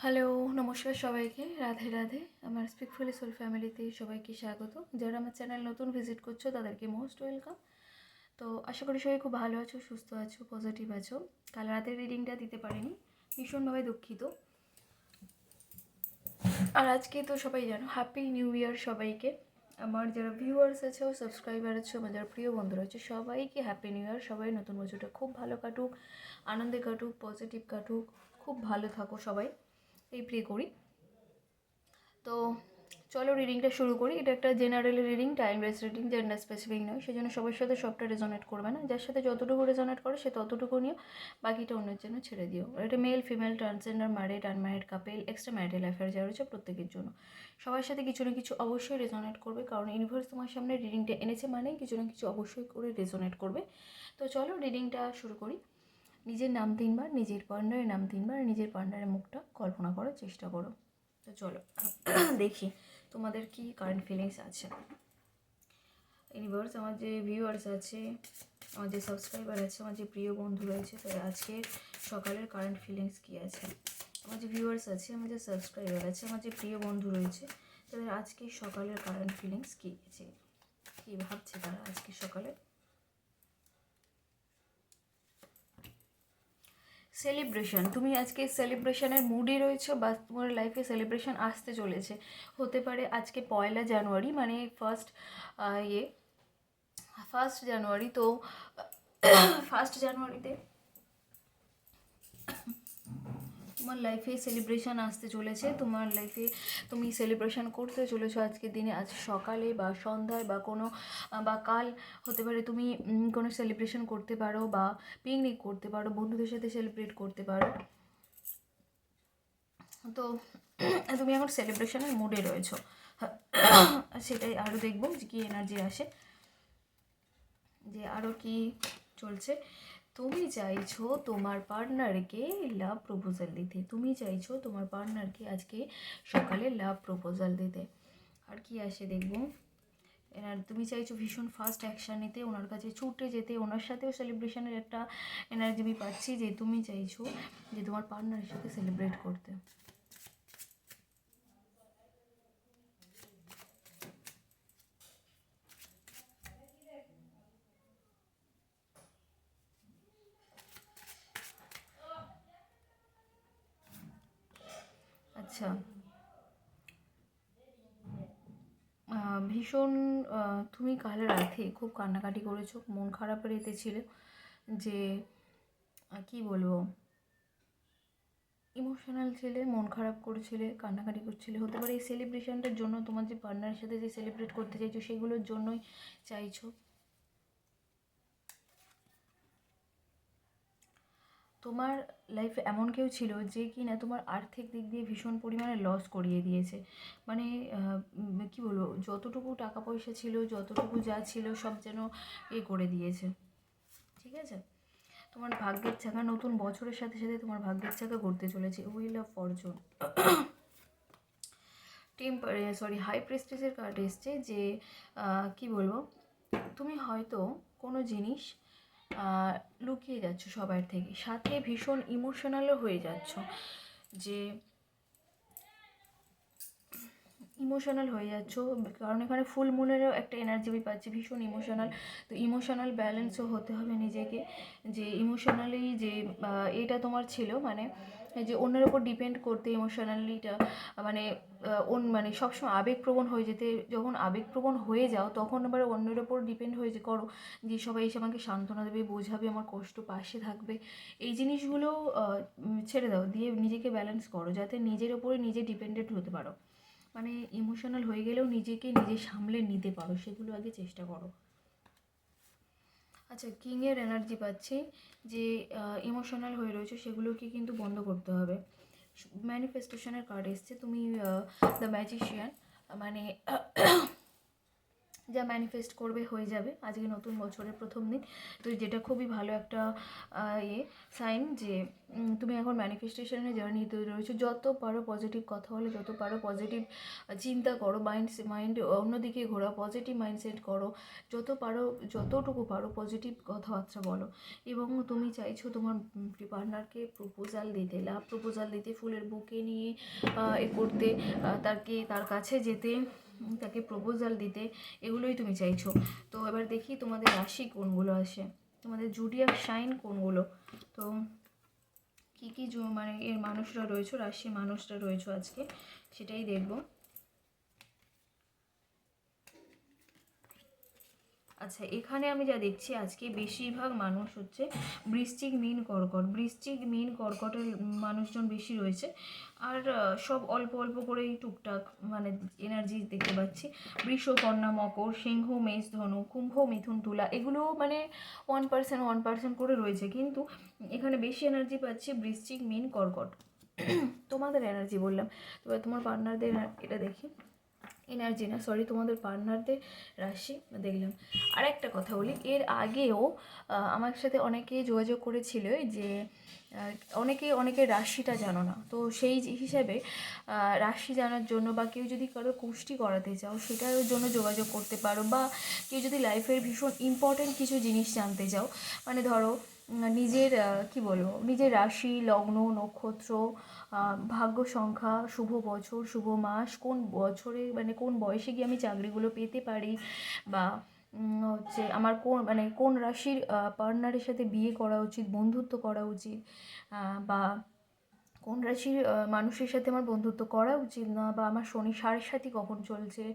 Hello, নমস্কার সবাইকে। রাধে রাধে। আমার স্পিকফুলি সোল ফ্যামিলিতে সবাইকে স্বাগত। যারা আমার চ্যানেল নতুন ভিজিট করছো তাদেরকে মোস্ট ওয়েলকাম। তো আশা করি সবাই খুব ভালো আছো, সুস্থ আছো, পজিটিভ আছো। কাল রাতের রিডিংটা দিতে পারিনি, ভীষণভাবে দুঃখিত। আর আজকে তো সবাই জানো, হ্যাপি নিউ ইয়ার সবাইকে। আমার যারা ভিউয়ার্স আছে ও সাবস্ক্রাইবার আছে, আমার যারা প্রিয় বন্ধুরা আছে, সবাইকে হ্যাপি নিউ ইয়ার। সবাই নতুন বছরটা খুব ভালো কাটুক, আনন্দে কাটুক, পজিটিভ কাটুক, খুব ভালো থাকো সবাই, এই প্রে করি। তো চলো রিডিংটা শুরু করি। এটা একটা general reading, time base reading, gender specific নয়, সেই জন্য সবার সাথে সবটা রেজোনেট করবে না। যার সাথে যতটুকু রেজোনেট করে সে ততটুকু নিও, বাকিটা অন্যের জন্য ছেড়ে দিও। এটা male, female, transgender, married, unmarried couple, extra marital affair যা রয়েছে প্রত্যেকের জন্য। সবার সাথে কিছু না কিছু অবশ্যই রেজোনেট করবে, কারণ ইউনিভার্স তোমার সামনে রিডিংটা এনেছে মানেই কিছু না কিছু অবশ্যই করে রেজোনেট করবে। তো চলো রিডিংটা শুরু করি। নিজের নাম 3বার, নিজের পার্টনারের নাম 3বার, নিজের পার্টনারের মুখটা কল্পনা করার চেষ্টা করো। তো চলো দেখি তোমাদের কি কারেন্ট ফিলিংস আছে। ইউনিভার্স, আমার যে ভিউয়ার্স আছে, আমার যে সাবস্ক্রাইবার আছে, আমার যে প্রিয় বন্ধু রয়েছে, তাদের আজকে সকালের কারেন্ট ফিলিংস কী আছে। আমার যে ভিউয়ার্স আছে, আমার যে সাবস্ক্রাইবার আছে, আমার যে প্রিয় বন্ধু রয়েছে, তাদের আজকে সকালের কারেন্ট ফিলিংস কী আছে, কী ভাবছে তারা আজকে সকালে। সেলিব্রেশন, তুমি আজকে সেলিব্রেশনের মুডে রয়েছো বা তোমার লাইফে সেলিব্রেশন আসতে চলেছে। হতে পারে আজকে 1 জানুয়ারি, মানে ইয়ে 1 জানুয়ারি। তো 1 জানুয়ারিতে তোমার লাইফে সেলিব্রেশন আসতে চলেছে। তোমার লাইফে তুমি সেলিব্রেশন করতে চলেছো আজকের দিনে, আজ সকালে বা সন্ধ্যায় বা কোনো বা কাল হতে পারে। তুমি কোনো সেলিব্রেশন করতে পারো বা পিকনিক করতে পারো, বন্ধুদের সাথে সেলিব্রেট করতে পারো। তো তুমি এখন সেলিব্রেশনের মুডে রয়েছো, সেটাই আরও দেখবো যে কী এনার্জি আসে, যে আরও কি চলছে। তুমি চাইছো তোমার পার্টনারকে লাভ প্রপোজাল দিতে, তুমি চাইছো তোমার পার্টনারকে আজকে সকালে লাভ প্রপোজাল দিতে। আর কি আসে দেখবো। তুমি চাইছো ভীষণ ফাস্ট অ্যাকশান নিতে, ওনার কাছে ছুটে যেতে, ওনার সাথেও সেলিব্রেশনের একটা এনার্জি আমি পাচ্ছি, যে তুমি চাইছো যে তোমার পার্টনারের সাথে সেলিব্রেট করতে। আচ্ছা, ভীষণ তুমি কাল রাতে খুব কান্নাকাটি করেছো, মন খারাপের এতে ছিলে, যে কি বলবো, ইমোশনাল ছিলে, মন খারাপ করছিলে, কান্নাকাটি করছিলে। হতে পারে এই সেলিব্রেশনটার জন্য, তোমার যে পার্টনারের সাথে যে সেলিব্রেট করতে চাইছো সেগুলোর জন্যই চাইছো। তোমার লাইফে এমন কেউ ছিল যে কি না তোমার আর্থিক দিক দিয়ে ভীষণ পরিমাণে লস করিয়ে দিয়েছে। মানে কি বলবো, যতটুকু টাকা পয়সা ছিল, যতটুকু যা ছিল সব যেন করে দিয়েছে। ঠিক আছে, তোমার ভাগ্যের চাকা নতুন বছরের সাথে সাথে তোমার ভাগ্যের চাকা ঘুরতে চলেছে। হুইল অফ ফরচুন, হাই প্রেস্টিজের কার্ড এসছে, যে কি বলবো, তুমি হয়তো কোনো জিনিস লুকিয়ে যাচ্ছ সবার থেকে, সাথে ভীষণ ইমোশনালও হয়ে যাচ্ছ, যে ইমোশনাল হয়ে যাচ্ছ, কারণ এখানে ফুল মুনেরও একটা এনার্জি আমি পাচ্ছি, ভীষণ ইমোশনাল। তো ইমোশনাল ব্যালেন্সও হতে হবে নিজেকে, যে ইমোশনালি যে এটা তোমার ছিল, মানে যে অন্যের ওপর ডিপেন্ড করতে ইমোশনালিটা, মানে মানে সবসময় আবেগপ্রবণ হয়ে যেতে, যখন আবেগপ্রবণ হয়ে যাও তখন আবার অন্যের ওপর ডিপেন্ড হয়ে যে করো, যে সবাই এসে আমাকে সান্ত্বনা দেবে, বোঝাবে, আমার কষ্ট পাশে থাকবে। এই জিনিসগুলো ছেড়ে দাও, দিয়ে নিজেকে ব্যালেন্স করো, যাতে নিজের ওপরে নিজে ডিপেন্ডেন্ট হতে পারো। মানে ইমোশনাল হয়ে গেলেও নিজেকে নিজে সামলে নিতে পারো, সেগুলো আগে চেষ্টা করো। আচ্ছা, কিংয়ের এনার্জি পাচ্ছি, যে ইমোশনাল হয়ে রয়েছে সেগুলোকে কিন্তু বন্ধ করতে হবে। ম্যানিফেস্টেশনের কার্ড এসছে, তুমি দ্য ম্যাজিশিয়ান, মানে যা ম্যানিফেস্ট করবে হয়ে যাবে। আজকে নতুন বছরের প্রথম দিন, তো যেটা খুবই ভালো একটা সাইন যে তুমি এখন ম্যানিফেস্টেশনের জার্নিতে রয়েছো। যত পারো পজিটিভ কথা বলো, যত পারো পজিটিভ চিন্তা করো, মাইন্ড অন্যদিকে ঘোরা, পজিটিভ মাইন্ডসেট করো, যত পারো যতটুকু পারো পজিটিভ কথাবার্তা বলো। এবং তুমি চাইছো তোমার পার্টনারকে প্রপোজাল দিতে, লাভ প্রপোজাল দিতে, ফুলের বুকে নিয়ে করতে, তার কাছে যেতে, তাকে প্রপোজাল দিতে, এগুলোই তুমি চাইছো। তো এবার দেখি তোমাদের রাশি কোনগুলো আসে, তোমাদের জুডিয়াক সাইন কোনগুলো। তো কী কী মানে এর মানুষরা রয়েছে, রাশির মানুষরা রয়েছে আজকে, সেটাই দেখব। আচ্ছা, এখানে আমি যা দেখছি আজকে বেশিরভাগ মানুষ হচ্ছে বৃশ্চিক, মীন, কর্কট। বৃশ্চিক, মীন, কর্কটের মানুষজন বেশি রয়েছে। আর সব অল্প অল্প করেই টুকটাক মানে এনার্জি দেখতে পাচ্ছি। বৃষ, কন্যা, মকর, সিংহ, মেষ, ধনু, কুম্ভ, মিথুন, তুলা, এগুলো মানে 1% করে রয়েছে, কিন্তু এখানে বেশি এনার্জি পাচ্ছি বৃশ্চিক, মীন, কর্কট। তোমাদের এনার্জি বললাম, এবার তোমার পার্টনারদের এটা দেখি, এনার্জি না সরি, তোমাদের পার্টনারদের রাশি দেখলাম। আর একটা কথা বলি, এর আগেও আমার সাথে অনেকে যোগাযোগ করেছিল যে অনেকের রাশিটা জানো না, তো সেই হিসাবে রাশি জানার জন্য বা কেউ যদি কারো কুষ্টি করাতে চাও সেটার জন্য যোগাযোগ করতে পারো, বা কেউ যদি লাইফের ভীষণ ইম্পর্টেন্ট কিছু জিনিস জানতে চাও, মানে ধরো নিজের কি বলবো, নিজের রাশি, লগ্ন, নক্ষত্র, ভাগ্য সংখ্যা, শুভ বছর, শুভ মাস, কোন বছরে মানে কোন বয়সে গিয়ে আমি চাকরিগুলো পেতে পারি, বা হচ্ছে আমার কোন রাশির পার্টনারের সাথে বিয়ে করা উচিত, বন্ধুত্ব করা উচিত, বা কোন রাশির মানুষের সাথে আমার বন্ধুত্ব করা উচিত না, বা আমার শনি সাড়ে কখন চলছে,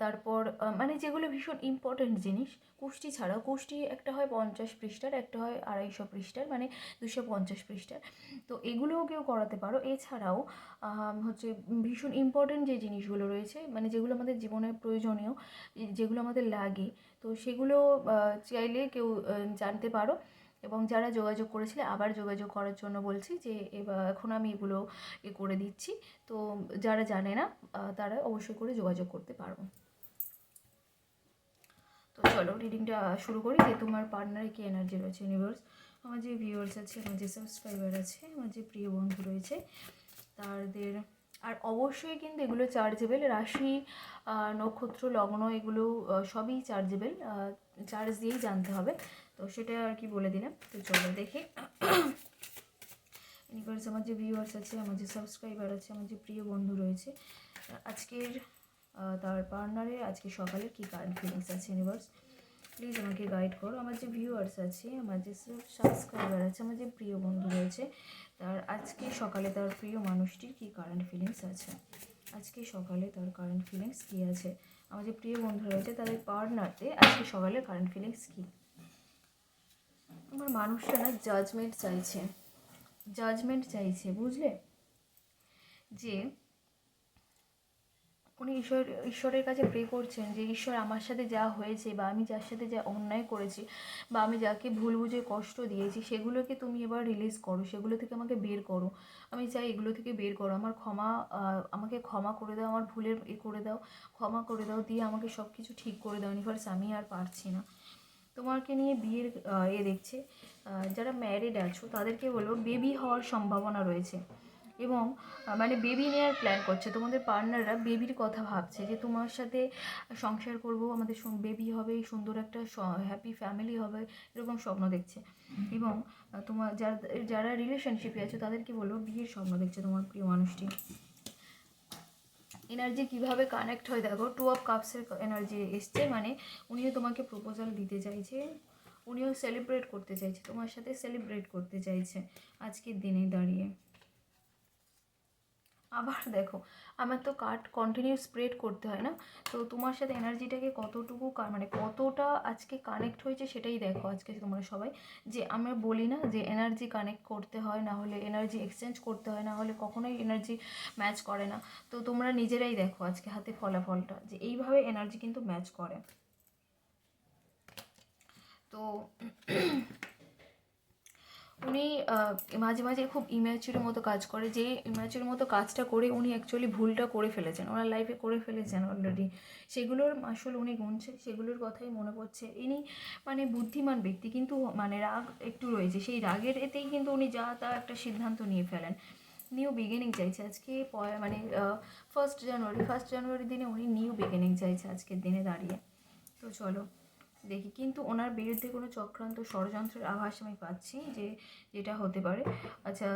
তারপর মানে যেগুলো ভীষণ ইম্পর্ট্যান্ট জিনিস। কুষ্টি ছাড়াও, কুষ্টি একটা হয় 50 পৃষ্ঠার, একটা হয় 250 পৃষ্ঠার, মানে 250 পৃষ্ঠার। তো এগুলোও কেউ করাতে পারো। এছাড়াও হচ্ছে ভীষণ ইম্পর্ট্যান্ট যে জিনিসগুলো রয়েছে, মানে যেগুলো আমাদের জীবনে প্রয়োজনীয়, যেগুলো আমাদের লাগে, তো সেগুলো চাইলে কেউ জানতে পারো। এবং যারা যোগাযোগ করেছিলে আবার যোগাযোগ করার জন্য বলছি, যে এবার এখন আমি এগুলো করে দিচ্ছি। তো যারা জানে না তারা অবশ্যই করে যোগাযোগ করতে পারবো। তো চলো রিডিংটা শুরু করি, যে তোমার পার্টনারে কি এনার্জি রয়েছে। ইউনিভার্স, আমার যে ভিউয়ার্স আছে, আমার যে সাবস্ক্রাইবার আছে, আমার যে প্রিয় বন্ধু রয়েছে তাদের, আর অবশ্যই কিন্তু এগুলো চার্জেবল, রাশি, নক্ষত্র, লগ্ন, এগুলো সবই চার্জেবল, চার্জ দিয়েই জানতে হবে। তো সেটা আর কি বলে দিলাম। তো চলো দেখি ইউনিভার্স, আমার যে ভিউয়ার্স আছে, আমার যে সাবস্ক্রাইবার আছে, আমার যে প্রিয় বন্ধু রয়েছে, আজকের তার পার্টনারে আজকে সকালে কী কারেন্ট ফিলিংস আছে। ইউনিভার্স প্লিজ আমাকে গাইড করো। আমার যে ভিউয়ার্স আছে, আমার যে সাবস্ক্রাইবার আছে, আমার যে প্রিয় বন্ধু রয়েছে, তার আজকে সকালে তার প্রিয় মানুষটির কী কারেন্ট ফিলিংস আছে। আজকে সকালে তার কারেন্ট ফিলিংস কী আছে। আমার যে প্রিয় বন্ধু রয়েছে তাদের পার্টনারতে আজকে সকালে কারেন্ট ফিলিংস কী। আমার মানুষটা না জাজমেন্ট চাইছে, বুঝলে, যে উনি ঈশ্বরের কাছে প্রে করছেন যে ঈশ্বর, আমার সাথে যা হয়েছে, বা আমি যার সাথে যা অন্যায় করেছি, বা আমি যাকে ভুল বুঝে কষ্ট দিয়েছি, সেগুলোকে তুমি এবার রিলিজ করো, সেগুলো থেকে আমাকে বের করো। আমি চাই এগুলো থেকে বের করো। আমাকে ক্ষমা করে দাও, আমার ভুলের করে দাও, ক্ষমা করে দাও, দিয়ে আমাকে সব কিছু ঠিক করে দাও। ইউনিভার্স, আমি আর পারছি না। তোমাকে নিয়ে বিয়ের দেখছে, যারা ম্যারিড আছো তাদেরকে বলো বেবি হওয়ার সম্ভাবনা রয়েছে, এবং মানে বেবি নেওয়ার প্ল্যান করছে। তোমাদের পার্টনাররা বেবির কথা ভাবছে, যে তোমার সাথে সংসার করব, আমাদের বেবি হবে, সুন্দর একটা হ্যাপি ফ্যামিলি হবে, এরকম স্বপ্ন দেখছে। এবং তোমার যারা রিলেশনশিপে আছে তাদেরকে বলবো বিয়ের স্বপ্ন দেখছে তোমার প্রিয় মানুষটি। এনার্জি কিভাবে কানেক্ট হয় দেখো, 2 অফ কাপসের এনার্জি এসছে, মানে উনিও তোমাকে প্রপোজাল দিতে চাইছে, উনিও সেলিব্রেট করতে চাইছে, তোমার সাথে সেলিব্রেট করতে চাইছে আজকের দিনে দাঁড়িয়ে। আবার দেখো, আমার তো কার্ড কন্টিনিউ স্প্রেড করতে হয় না, তো তোমার সাথে এনার্জিটাকে কতটুকু মানে কতটা আজকে কানেক্ট হয়েছে সেটাই দেখো আজকে তোমরা সবাই। যে আমরা বলি না যে এনার্জি কানেক্ট করতে হয়, না হলে এনার্জি এক্সচেঞ্জ করতে হয়, না হলে কখনোই এনার্জি ম্যাচ করে না। তো তোমরা নিজেরাই দেখো আজকে হাতে ফলাফলটা, যে এইভাবে এনার্জি কিন্তু ম্যাচ করে। তো উনি মাঝে মাঝে খুব ইম্যাচিউর মতো কাজ করে, যে ইম্যাচিউর মতো কাজটা করে উনি অ্যাকচুয়ালি ভুলটা করে ফেলেছেন, ওনার লাইফে করে ফেলেছেন অলরেডি। সেগুলোর আসলে উনি গুনছে, সেগুলোর কথাই মনে পড়ছে। ইনি মানে বুদ্ধিমান ব্যক্তি, কিন্তু মানে রাগ একটু রয়েছে, সেই রাগের এতেই কিন্তু উনি যা তা একটা সিদ্ধান্ত নিয়ে ফেলেন। নিউ বিগিনিং চাইছে আজকে, মানে 1 জানুয়ারির দিনে উনি নিউ বিগিনিং চাইছে আজকের দিনে দাঁড়িয়ে। তো চলো দেখি, কিন্তু ওনার বিরুদ্ধে কোনো চক্রান্ত ষড়যন্ত্রের আভাস আমি পাচ্ছি, যেটা হতে পারে। আচ্ছা,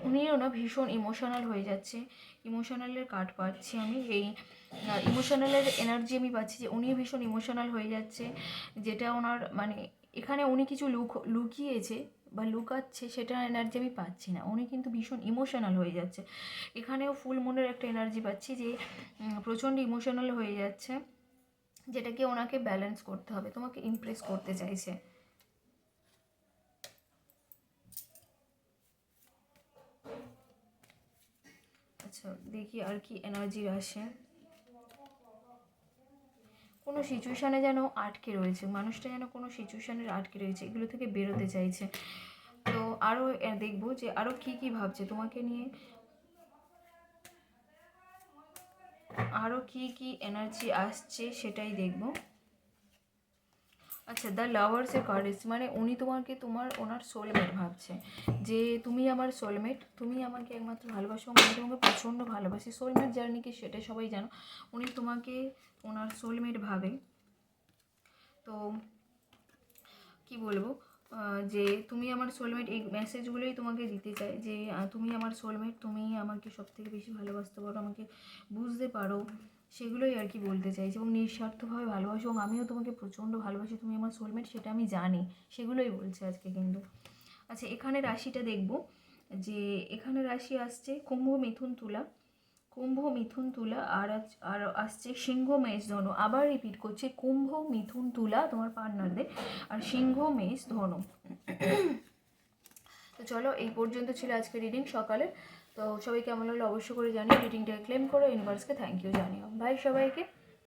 উনিও না ভীষণ ইমোশনাল হয়ে যাচ্ছে, ইমোশনালের কার্ড পাচ্ছি আমি, এই ইমোশনালের এনার্জি আমি পাচ্ছি যে উনিও ভীষণ ইমোশনাল হয়ে যাচ্ছে, যেটা ওনার মানে এখানে উনি কিছু লুকিয়েছে বা লুকাচ্ছে, সেটা এনার্জি আমি পাচ্ছি না। উনি কিন্তু ভীষণ ইমোশনাল হয়ে যাচ্ছে, এখানেও ফুল মুনের একটা এনার্জি পাচ্ছি যে প্রচণ্ড ইমোশনাল হয়ে যাচ্ছে, যেটাকে ওনাকে ব্যালেন্স করতে হবে, তোমাকে ইমপ্রেস করতে চাইছে। আচ্ছা দেখি আর কি এনার্জি আসে। কোনো সিচুয়েশানে যেন আটকে রয়েছে মানুষটা, যেন কোনো সিচুয়েশানের আটকে রয়েছে, এগুলো থেকে বেরোতে চাইছে। তো আরও দেখবো যে আরও কী কী ভাবছে তোমাকে নিয়ে, আরও কী কী এনার্জি আসছে সেটাই দেখবো। আচ্ছা, দ্য লাভার্সের কার্ড এসেছে, মানে উনি তোমাকে ওনার সোলমেট ভাবছে, যে তুমি আমার সোলমেট, তুমি আমাকে একমাত্র ভালোবাসো এবং আমি তোমাকে প্রচণ্ড ভালোবাসি। সোলমেট জার্নি কি সেটা সবাই জানো, উনি তোমাকে ওনার সোলমেট ভাবে। তো কি বলবো, যে তুমি আমার সোলমেট, এই মেসেজগুলোই তোমাকে দিতে চাই যে তুমি আমার সোলমেট, তুমি আমাকে সবথেকে বেশি ভালোবাসতে পারো, আমাকে বুঝতে পারো, সেগুলোই আর কি বলতে চাইছি, এবং নিঃস্বার্থভাবে ভালোবাসি, এবং আমিও তোমাকে প্রচণ্ড ভালোবাসি, তুমি আমার সোলমেট সেটা আমি জানি, সেগুলোই বলছে আজকে কিন্তু। আচ্ছা, এখানে রাশিটা দেখব, যে এখানে রাশি আসছে কুম্ভ, মিথুন, তুলা, কুম্ভ, মিথুন, তুলা, আর আসছে সিংহ, মেষ, ধনু। আবার রিপিট করছে, কুম্ভ, মিথুন, তুলা তোমার পার্টনারদের, আর সিংহ, মেষ, ধনু। তো চলো, এই পর্যন্ত ছিল আজকে রিডিং সকালে। তো সবাই কেমন লাগলো অবশ্যই করে জানিও, রিডিংটাকে ক্লেম করো, ইউনিভার্সকে থ্যাংক ইউ জানিও। বাই সবাইকে।